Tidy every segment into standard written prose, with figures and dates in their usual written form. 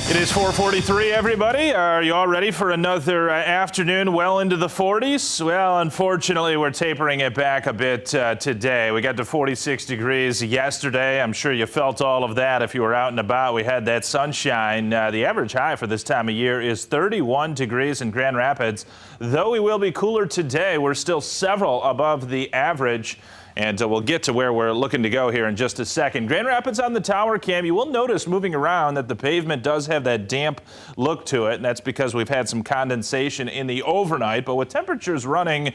It is 4:43, everybody. Are you all ready for another afternoon well into the 40s? Well, unfortunately, we're tapering it back a bit today. We got to 46 degrees yesterday. I'm sure you felt all of that if you were out and about. We had that sunshine. The average high for this time of year is 31 degrees in Grand Rapids. Though we will be cooler today, we're still several above the average. And we'll get to where we're looking to go here in just a second. Grand Rapids on the tower cam. You will notice moving around that the pavement does have that damp look to it, and that's because we've had some condensation in the overnight. But with temperatures running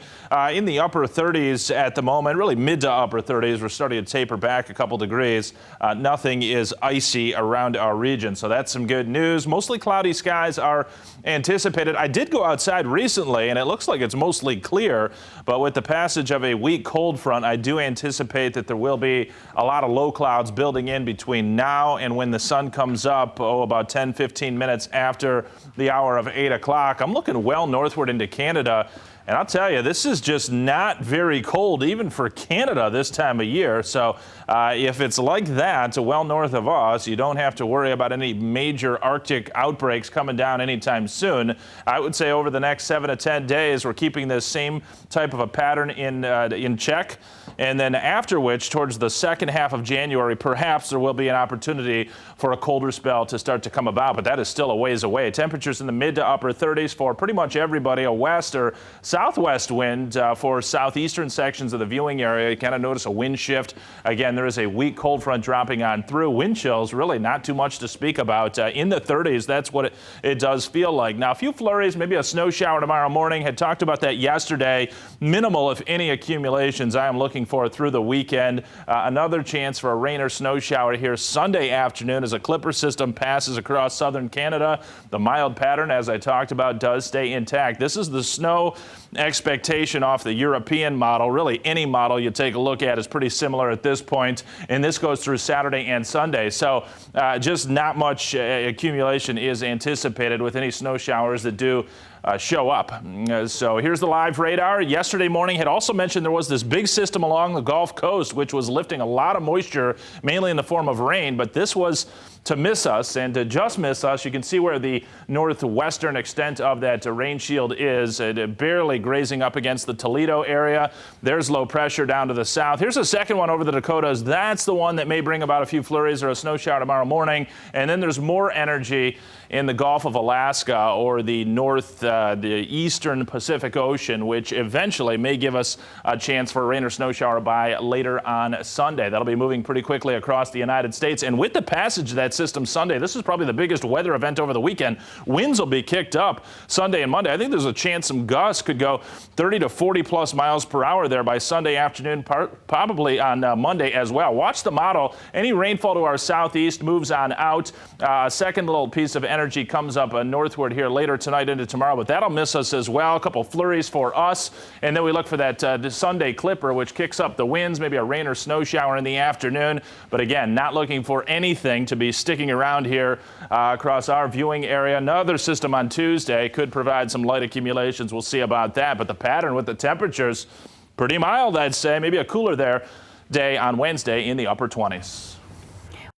in the upper 30s at the moment, really mid to upper 30s, we're starting to taper back a couple degrees. Nothing is icy around our region, so that's some good news. Mostly cloudy skies are anticipated. I did go outside recently, and it looks like it's mostly clear, but with the passage of a weak cold front, I do anticipate that there will be a lot of low clouds building in between now and when the sun comes up, about 10-15 minutes after the hour of 8 o'clock. I'm looking well northward into Canada. And I'll tell you, this is just not very cold, even for Canada this time of year. So if it's like that, well north of us, you don't have to worry about any major Arctic outbreaks coming down anytime soon. I would say over the next 7 to 10 days, we're keeping this same type of a pattern in check. And then after which, towards the second half of January, perhaps there will be an opportunity for a colder spell to start to come about. But that is still a ways away. Temperatures in the mid to upper 30s for pretty much everybody. A west or southwest wind for southeastern sections of the viewing area. You kind of notice a wind shift. Again, there is a weak cold front dropping on through. Wind chills, really not too much to speak about. In the 30s, that's what it does feel like. Now, a few flurries, maybe a snow shower tomorrow morning. Had talked about that yesterday. Minimal, if any, accumulations I am looking for through the weekend. Another chance for a rain or snow shower here Sunday afternoon as a clipper system passes across southern Canada. The mild pattern, as I talked about, does stay intact. This is the snow expectation off the European model. Really, any model you take a look at is pretty similar at this point, and this goes through Saturday and Sunday. So just not much accumulation is anticipated with any snow showers that do show up. So here's the live radar. Yesterday morning had also mentioned there was this big system along the Gulf Coast which was lifting a lot of moisture, mainly in the form of rain, but this was to miss us, and to just miss us. You can see where the northwestern extent of that rain shield is, barely grazing up against the Toledo area. There's low pressure down to the south. Here's a second one over the Dakotas. That's the one that may bring about a few flurries or a snow shower tomorrow morning. And then there's more energy in the Gulf of Alaska or the the eastern Pacific Ocean, which eventually may give us a chance for a rain or snow shower by later on Sunday. That'll be moving pretty quickly across the United States. And with the passage of that system Sunday, this is probably the biggest weather event over the weekend. Winds will be kicked up Sunday and Monday. I think there's a chance some gusts could go 30 to 40 plus miles per hour there by Sunday afternoon, probably on Monday as well. Watch the model. Any rainfall to our southeast moves on out. Second little piece of energy comes up northward here later tonight into tomorrow, but that'll miss us as well. A couple flurries for us, and then we look for that the Sunday clipper, which kicks up the winds, maybe a rain or snow shower in the afternoon. But again, not looking for anything to be sticking around here across our viewing area. Another system on Tuesday could provide some light accumulations. We'll see about that. But the pattern with the temperatures, pretty mild, I'd say. Maybe a cooler day on Wednesday in the upper 20s.